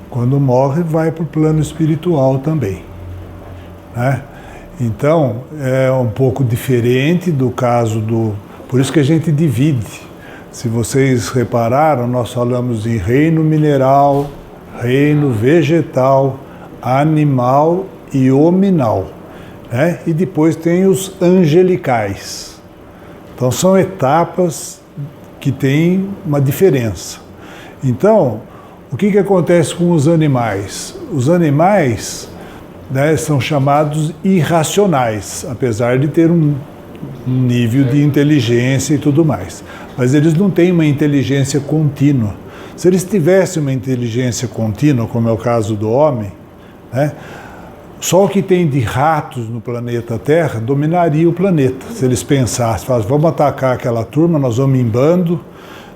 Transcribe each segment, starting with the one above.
Quando morre, vai para o plano espiritual também, né? Então, é um pouco diferente do caso do... Por isso que a gente divide. Se vocês repararam, nós falamos em reino mineral, reino vegetal, animal e hominal, né? E depois tem os angelicais. Então, são etapas que têm uma diferença. Então, o que acontece com os animais? Os animais, né, são chamados irracionais, apesar de ter um nível de inteligência e tudo mais. Mas eles não têm uma inteligência contínua. Se eles tivessem uma inteligência contínua, como é o caso do homem, né, só o que tem de ratos no planeta Terra dominaria o planeta. Se eles pensassem, vamos atacar aquela turma, nós vamos em bando,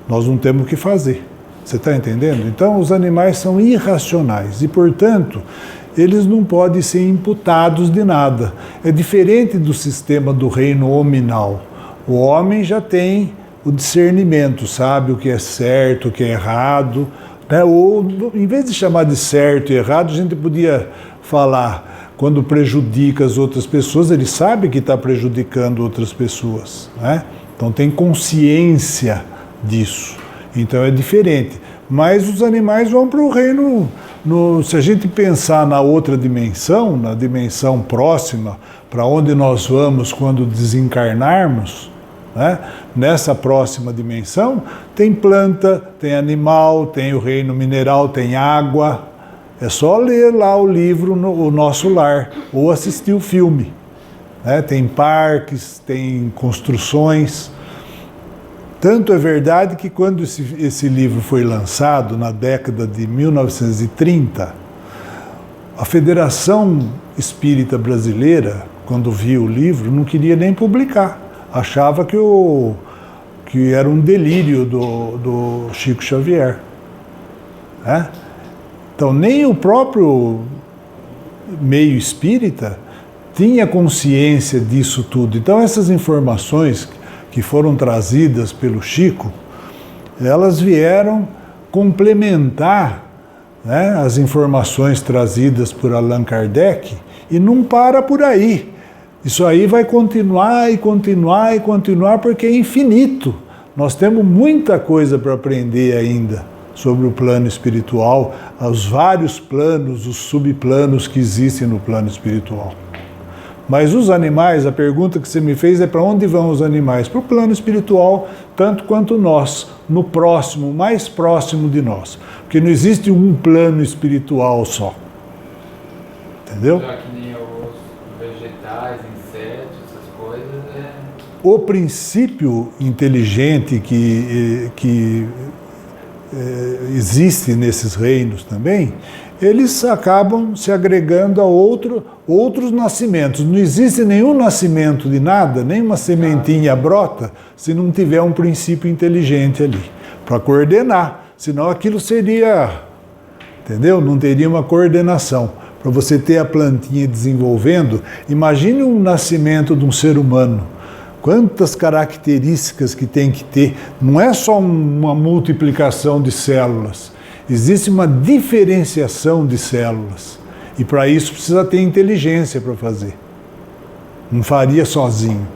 nós não temos o que fazer. Você está entendendo? Então, os animais são irracionais e, portanto, eles não podem ser imputados de nada. É diferente do sistema do reino hominal. O homem já tem o discernimento, sabe o que é certo, o que é errado, né? Ou, em vez de chamar de certo e errado, a gente podia falar, quando prejudica as outras pessoas, ele sabe que está prejudicando outras pessoas, né? Então, tem consciência disso. Então é diferente. Mas os animais vão para o reino, se a gente pensar na outra dimensão, na dimensão próxima, para onde nós vamos quando desencarnarmos, né? Nessa próxima dimensão, tem planta, tem animal, tem o reino mineral, tem água. É só ler lá o livro O Nosso Lar, ou assistir o filme, né? Tem parques, tem construções. Tanto é verdade que quando esse livro foi lançado, na década de 1930, a Federação Espírita Brasileira, quando viu o livro, não queria nem publicar. Achava que era um delírio do Chico Xavier, né? Então, nem o próprio meio espírita tinha consciência disso tudo. Então, essas informações que foram trazidas pelo Chico, elas vieram complementar, né, as informações trazidas por Allan Kardec, e não para por aí. Isso aí vai continuar e continuar e continuar, porque é infinito. Nós temos muita coisa para aprender ainda sobre o plano espiritual, os vários planos, os subplanos que existem no plano espiritual. Mas os animais, a pergunta que você me fez é para onde vão os animais? Para o plano espiritual, tanto quanto nós, no próximo, mais próximo de nós. Porque não existe um plano espiritual só. Entendeu? Já que nem os vegetais, insetos, essas coisas, O princípio inteligente que existe nesses reinos também, eles acabam se agregando a outros nascimentos. Não existe nenhum nascimento de nada, nem uma sementinha brota, se não tiver um princípio inteligente ali, para coordenar. Senão aquilo seria, entendeu? Não teria uma coordenação. Para você ter a plantinha desenvolvendo, imagine um nascimento de um ser humano. Quantas características que tem que ter. Não é só uma multiplicação de células. Existe uma diferenciação de células. E para isso precisa ter inteligência para fazer. Não faria sozinho.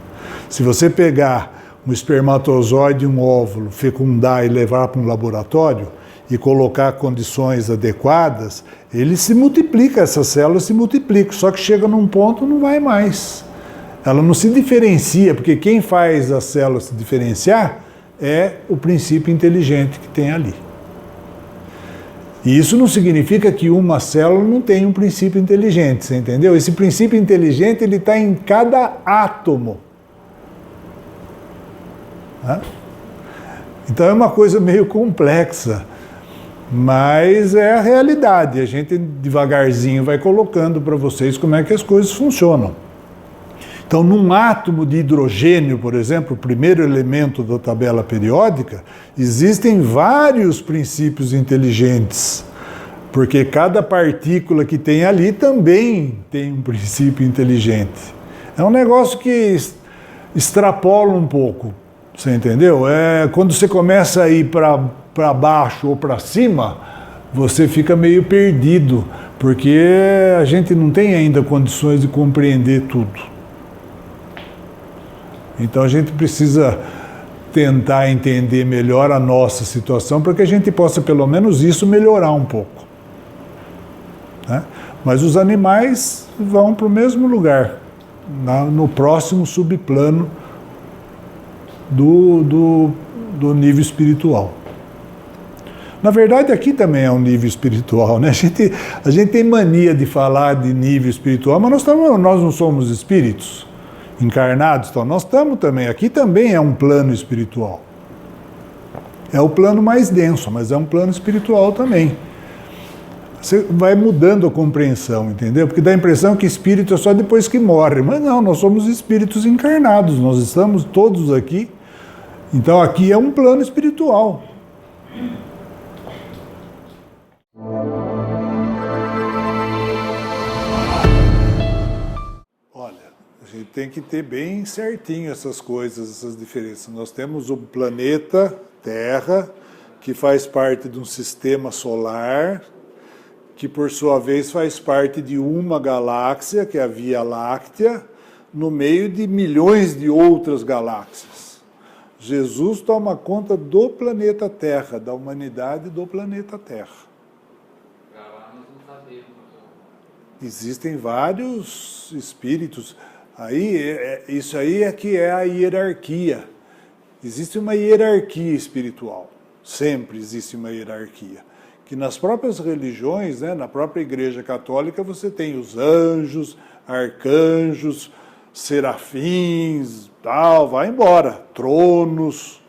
Se você pegar um espermatozoide e um óvulo, fecundar e levar para um laboratório e colocar condições adequadas, ele se multiplica, essas células se multiplicam. Só que chega num ponto não vai mais. Ela não se diferencia, porque quem faz a célula se diferenciar é o princípio inteligente que tem ali. E isso não significa que uma célula não tem um princípio inteligente, você entendeu? Esse princípio inteligente ele está em cada átomo. Então é uma coisa meio complexa, mas é a realidade. A gente devagarzinho vai colocando para vocês como é que as coisas funcionam. Então, num átomo de hidrogênio, por exemplo, o primeiro elemento da tabela periódica, existem vários princípios inteligentes, porque cada partícula que tem ali também tem um princípio inteligente. É um negócio que extrapola um pouco, você entendeu? Quando você começa a ir para baixo ou para cima, você fica meio perdido, porque a gente não tem ainda condições de compreender tudo. Então a gente precisa tentar entender melhor a nossa situação para que a gente possa, pelo menos isso, melhorar um pouco. Né? Mas os animais vão para o mesmo lugar, no próximo subplano do nível espiritual. Na verdade, aqui também é um nível espiritual, né? A gente tem mania de falar de nível espiritual, mas nós não somos espíritos encarnados, então nós estamos também. Aqui também é um plano espiritual. É o plano mais denso, mas é um plano espiritual também. Você vai mudando a compreensão, entendeu? Porque dá a impressão que espírito é só depois que morre. Mas não, nós somos espíritos encarnados, nós estamos todos aqui. Então aqui é um plano espiritual. Olha, a gente tem que ter bem certinho essas coisas, essas diferenças. Nós temos o planeta Terra, que faz parte de um sistema solar, que por sua vez faz parte de uma galáxia, que é a Via Láctea, no meio de milhões de outras galáxias. Jesus toma conta do planeta Terra, da humanidade do planeta Terra. Para lá nós não sabemos. Existem vários espíritos. Isso aí é que é a hierarquia. Existe uma hierarquia espiritual. Sempre existe uma hierarquia. Que nas próprias religiões, né, na própria Igreja Católica, você tem os anjos, arcanjos, serafins, tal, vai embora, tronos.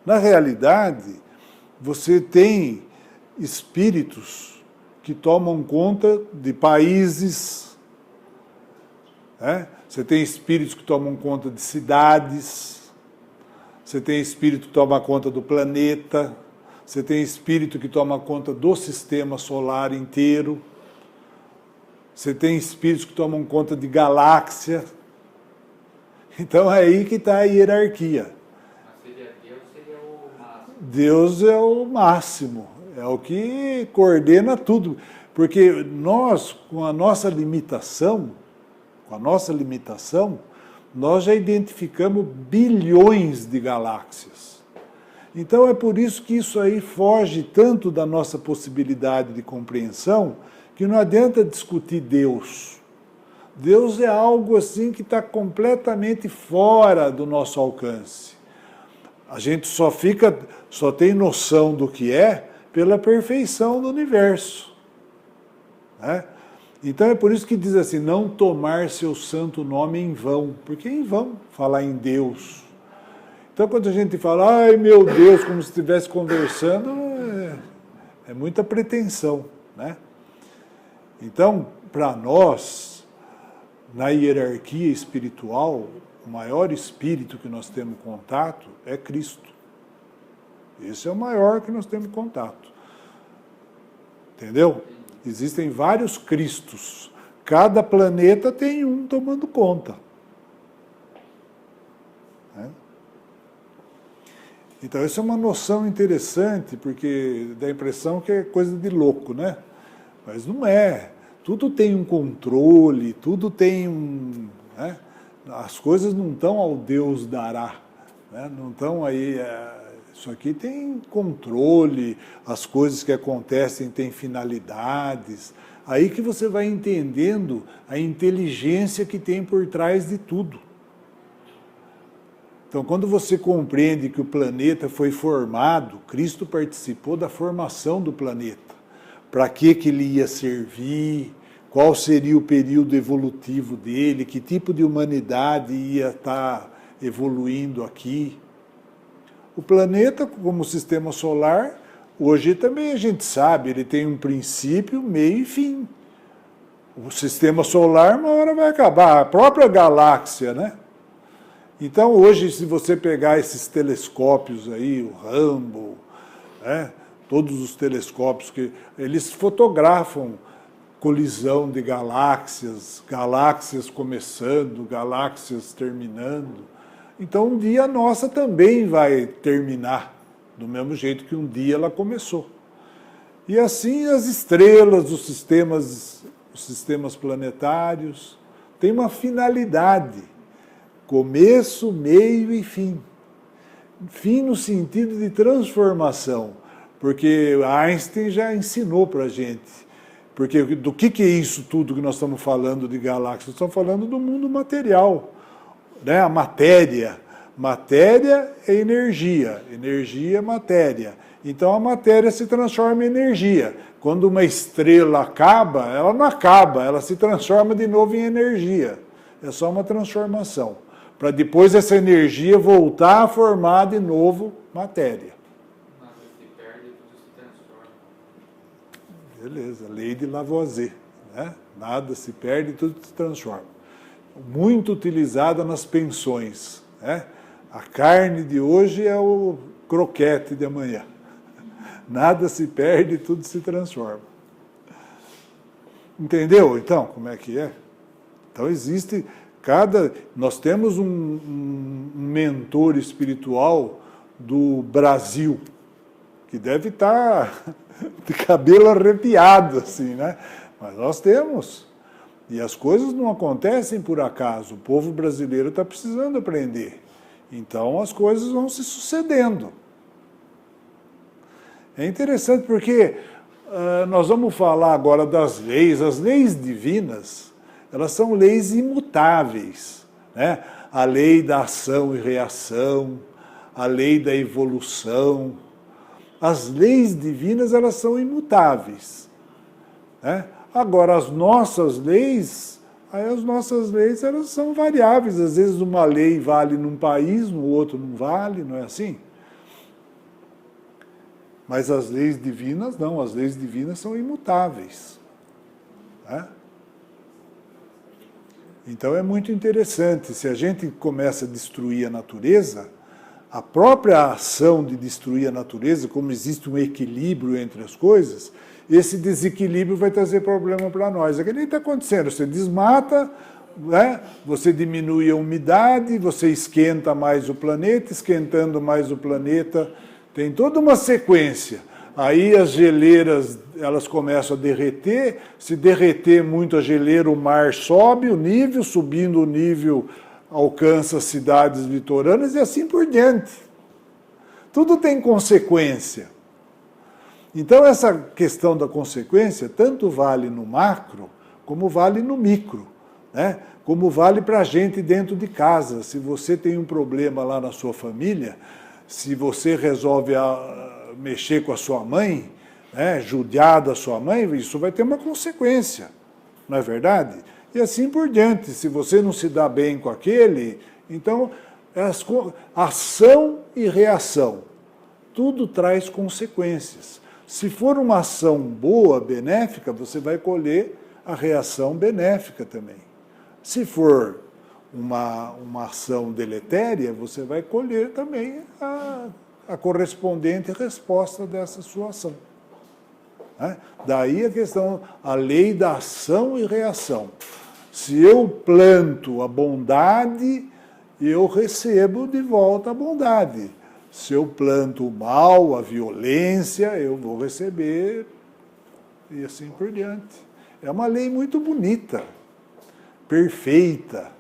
Na realidade, você tem espíritos que tomam conta de países, né? Você tem espíritos que tomam conta de cidades, você tem espírito que toma conta do planeta, você tem espírito que toma conta do sistema solar inteiro. Você tem espíritos que tomam conta de galáxia. Então é aí que está a hierarquia. Mas Deus seria o máximo. Deus é o máximo. É o que coordena tudo. Porque nós, com a nossa limitação, nós já identificamos bilhões de galáxias. Então é por isso que isso aí foge tanto da nossa possibilidade de compreensão, que não adianta discutir Deus. Deus é algo assim que está completamente fora do nosso alcance. A gente só tem noção do que é pela perfeição do universo. Né? Então é por isso que diz assim, não tomar seu santo nome em vão, porque é em vão falar em Deus. Então, quando a gente fala, ai meu Deus, como se estivesse conversando, é muita pretensão, né? Então, para nós, na hierarquia espiritual, o maior espírito que nós temos contato é Cristo. Esse é o maior que nós temos contato. Entendeu? Existem vários Cristos. Cada planeta tem um tomando conta. Né? Então, essa é uma noção interessante, porque dá a impressão que é coisa de louco, né? Mas não é. Tudo tem um controle, tudo tem um... Né? As coisas não estão ao Deus dará. Né? Não estão aí... Isso aqui tem controle, as coisas que acontecem têm finalidades. Aí que você vai entendendo a inteligência que tem por trás de tudo. Então, quando você compreende que o planeta foi formado, Cristo participou da formação do planeta. Para que ele ia servir, qual seria o período evolutivo dele, que tipo de humanidade ia estar evoluindo aqui. O planeta, como sistema solar, hoje também a gente sabe, ele tem um princípio, meio e fim. O sistema solar uma hora vai acabar, a própria galáxia, né? Então, hoje, se você pegar esses telescópios aí, o Hubble, né? Todos os telescópios, que eles fotografam colisão de galáxias, galáxias começando, galáxias terminando. Então, um dia a nossa também vai terminar, do mesmo jeito que um dia ela começou. E assim as estrelas, os sistemas planetários, têm uma finalidade, começo, meio e fim. Fim no sentido de transformação, porque Einstein já ensinou para a gente. Porque do que é isso tudo que nós estamos falando de galáxias? Nós estamos falando do mundo material, né? A matéria. Matéria é energia, energia é matéria. Então a matéria se transforma em energia. Quando uma estrela acaba, ela não acaba, ela se transforma de novo em energia. É só uma transformação. Para depois essa energia voltar a formar de novo matéria. Nada se perde e tudo se transforma. Beleza, lei de Lavoisier, né? Nada se perde e tudo se transforma. Muito utilizada nas pensões, né? A carne de hoje é o croquete de amanhã. Nada se perde e tudo se transforma. Entendeu, então, como é que é? Então, existe nós temos um mentor espiritual do Brasil, que deve estar de cabelo arrepiado, assim, né? Mas nós temos. E as coisas não acontecem por acaso. O povo brasileiro está precisando aprender. Então, as coisas vão se sucedendo. É interessante porque nós vamos falar agora das leis. As leis divinas, elas são leis imutáveis, né? A lei da ação e reação, a lei da evolução. As leis divinas, elas são imutáveis, né? Agora, as nossas leis, elas são variáveis. Às vezes uma lei vale num país, no outro não vale, não é assim? Mas as leis divinas não, as leis divinas são imutáveis, né? Então é muito interessante, se a gente começa a destruir a natureza, a própria ação de destruir a natureza, como existe um equilíbrio entre as coisas, esse desequilíbrio vai trazer problema para nós. É que nem está acontecendo, você desmata, né? Você diminui a umidade, você esquenta mais o planeta, esquentando mais o planeta, tem toda uma sequência. Aí as geleiras, elas começam a derreter, se derreter muito a geleira, o mar sobe o nível, subindo o nível, alcança as cidades litorâneas e assim por diante. Tudo tem consequência. Então essa questão da consequência tanto vale no macro, como vale no micro, né? Como vale para a gente dentro de casa. Se você tem um problema lá na sua família, se você resolve mexer com a sua mãe, né, judiar da sua mãe, isso vai ter uma consequência, não é verdade? E assim por diante. Se você não se dá bem com aquele, então, ação e reação, tudo traz consequências. Se for uma ação boa, benéfica, você vai colher a reação benéfica também. Se for uma ação deletéria, você vai colher também a correspondente resposta dessa sua ação. Né? Daí a questão, a lei da ação e reação. Se eu planto a bondade, eu recebo de volta a bondade. Se eu planto o mal, a violência, eu vou receber, e assim por diante. É uma lei muito bonita, perfeita,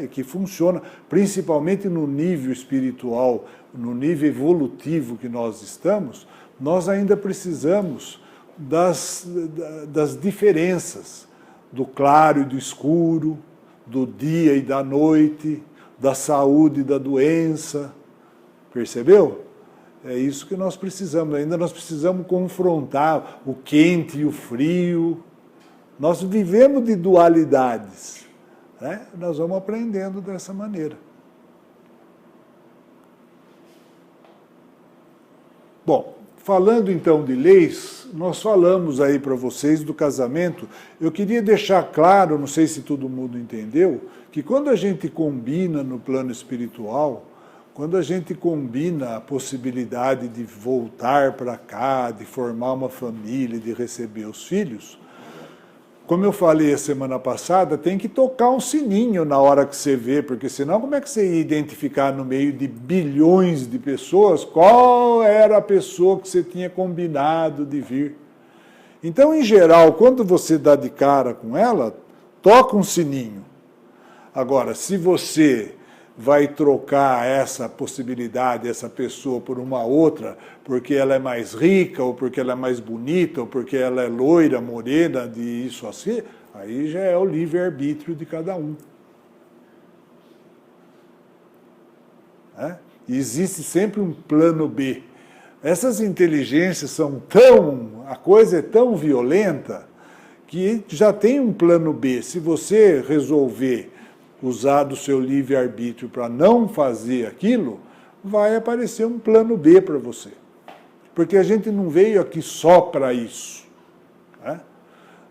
e que funciona, principalmente no nível espiritual, no nível evolutivo que nós estamos, nós ainda precisamos das diferenças, do claro e do escuro, do dia e da noite, da saúde e da doença. Percebeu? É isso que nós precisamos. Ainda nós precisamos confrontar o quente e o frio. Nós vivemos de dualidades, né? Nós vamos aprendendo dessa maneira. Bom, falando então de leis, nós falamos aí para vocês do casamento. Eu queria deixar claro, não sei se todo mundo entendeu, que quando a gente combina no plano espiritual, quando a gente combina a possibilidade de voltar para cá, de formar uma família, de receber os filhos, como eu falei a semana passada, tem que tocar um sininho na hora que você vê, porque senão como é que você ia identificar no meio de bilhões de pessoas qual era a pessoa que você tinha combinado de vir? Então, em geral, quando você dá de cara com ela, toca um sininho. Agora, se você vai trocar essa possibilidade, essa pessoa por uma outra, porque ela é mais rica, ou porque ela é mais bonita, ou porque ela é loira, morena, de isso assim, aí já é o livre-arbítrio de cada um. E existe sempre um plano B. Essas inteligências são a coisa é tão violenta, que já tem um plano B. Se você resolver usar do seu livre-arbítrio para não fazer aquilo, vai aparecer um plano B para você. Porque a gente não veio aqui só para isso.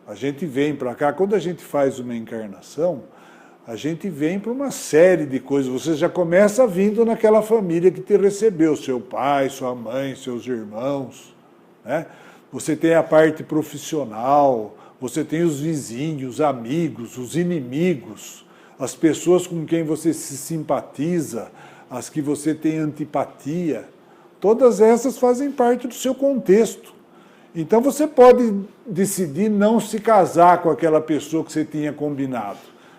A gente vem para cá, quando a gente faz uma encarnação, a gente vem para uma série de coisas. Você já começa vindo naquela família que te recebeu, seu pai, sua mãe, seus irmãos. Você tem a parte profissional, você tem os vizinhos, os amigos, os inimigos, as pessoas com quem você se simpatiza, as que você tem antipatia, todas essas fazem parte do seu contexto. Então você pode decidir não se casar com aquela pessoa que você tinha combinado.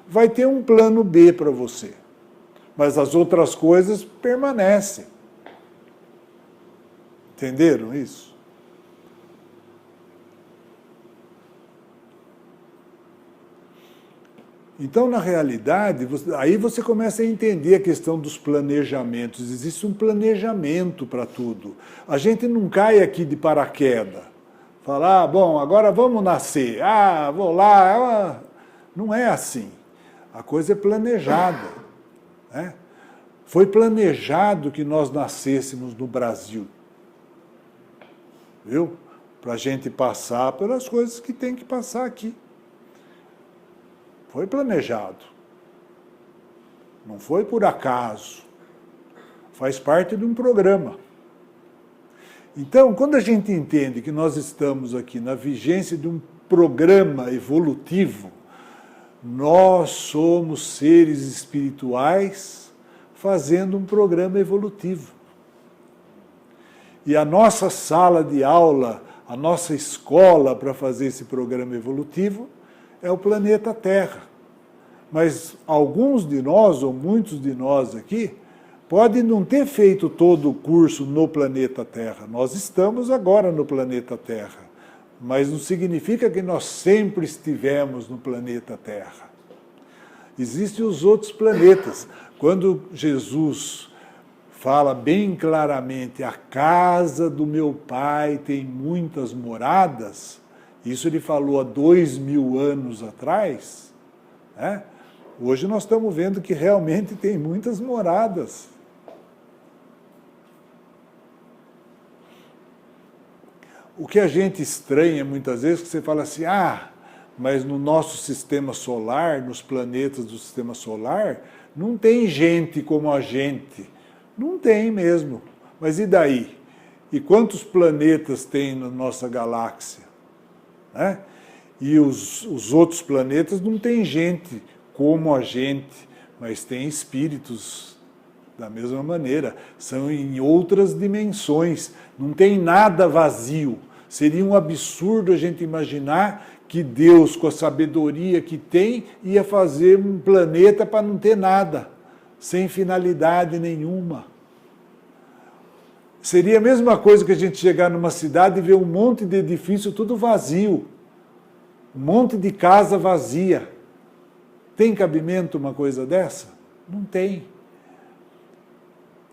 Vai ter um plano B para você. Mas as outras coisas permanecem. Entenderam isso? Então, na realidade, aí você começa a entender a questão dos planejamentos. Existe um planejamento para tudo. A gente não cai aqui de paraquedas. Falar, bom, agora vamos nascer. Vou lá. Não é assim. A coisa é planejada. Foi planejado que nós nascêssemos no Brasil. Viu? Para a gente passar pelas coisas que tem que passar aqui. Foi planejado. Não foi por acaso. Faz parte de um programa. Então, quando a gente entende que nós estamos aqui na vigência de um programa evolutivo, nós somos seres espirituais fazendo um programa evolutivo. E a nossa sala de aula, a nossa escola para fazer esse programa evolutivo é o planeta Terra. Mas alguns de nós, ou muitos de nós aqui, podem não ter feito todo o curso no planeta Terra. Nós estamos agora no planeta Terra, mas não significa que nós sempre estivemos no planeta Terra. Existem os outros planetas. Quando Jesus fala bem claramente, a casa do meu Pai tem muitas moradas, isso ele falou há 2000 anos atrás, Hoje nós estamos vendo que realmente tem muitas moradas. O que a gente estranha muitas vezes, que você fala assim, mas no nosso sistema solar, nos planetas do sistema solar, não tem gente como a gente. Não tem mesmo. Mas e daí? E quantos planetas tem na nossa galáxia? E os outros planetas não tem gente como a gente, mas tem espíritos da mesma maneira. São em outras dimensões. Não tem nada vazio. Seria um absurdo a gente imaginar que Deus, com a sabedoria que tem, ia fazer um planeta para não ter nada, sem finalidade nenhuma. Seria a mesma coisa que a gente chegar numa cidade e ver um monte de edifício tudo vazio, um monte de casa vazia. Tem cabimento uma coisa dessa? Não tem.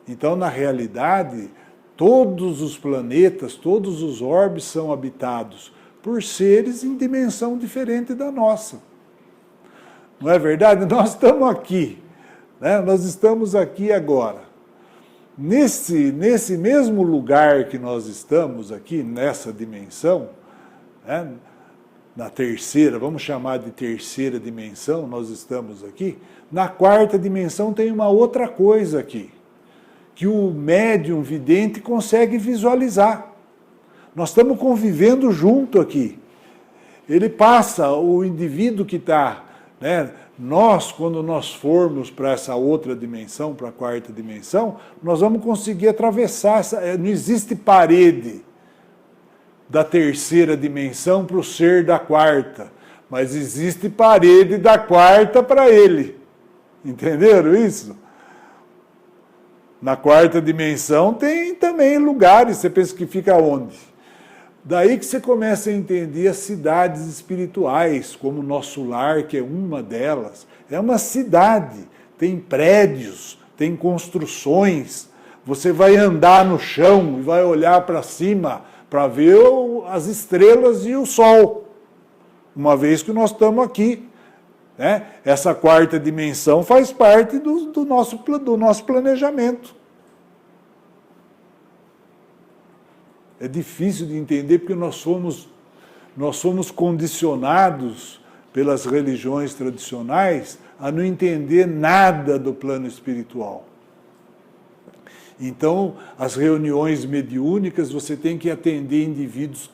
Então, na realidade, todos os planetas, todos os orbes são habitados por seres em dimensão diferente da nossa. Não é verdade? Nós estamos aqui, Nós estamos aqui agora. nesse mesmo lugar que nós estamos aqui, nessa dimensão, né, na terceira, vamos chamar de terceira dimensão, nós estamos aqui, na quarta dimensão tem uma outra coisa aqui, que o médium vidente consegue visualizar. Nós estamos convivendo junto aqui. Ele passa, o indivíduo que está, né, nós, quando nós formos para essa outra dimensão, para a quarta dimensão, nós vamos conseguir atravessar, não existe parede da terceira dimensão para o ser da quarta, mas existe parede da quarta para ele. Entenderam isso? Na quarta dimensão tem também lugares, você pensa que fica onde? Daí que você começa a entender as cidades espirituais, como o nosso lar, que é uma delas. É uma cidade, tem prédios, tem construções. Você vai andar no chão e vai olhar para cima para ver as estrelas e o sol. Uma vez que nós estamos aqui, né? Essa quarta dimensão faz parte do nosso planejamento. É difícil de entender porque nós somos condicionados pelas religiões tradicionais a não entender nada do plano espiritual. Então, as reuniões mediúnicas, você tem que atender indivíduos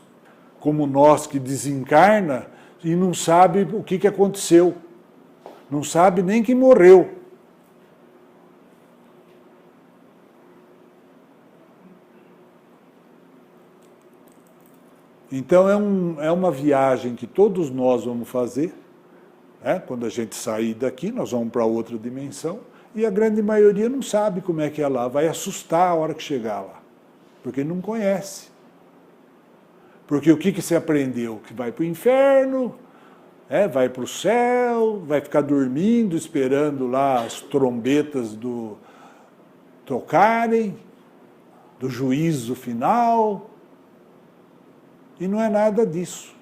como nós, que desencarna e não sabe o que aconteceu. Não sabe nem que morreu. Então, é uma viagem que todos nós vamos fazer, né? Quando a gente sair daqui, nós vamos para outra dimensão, e a grande maioria não sabe como é que é lá, vai assustar a hora que chegar lá, porque não conhece. Porque o que você aprendeu? Que vai para o inferno, vai para o céu, vai ficar dormindo, esperando lá as trombetas tocarem, do juízo final, e não é nada disso.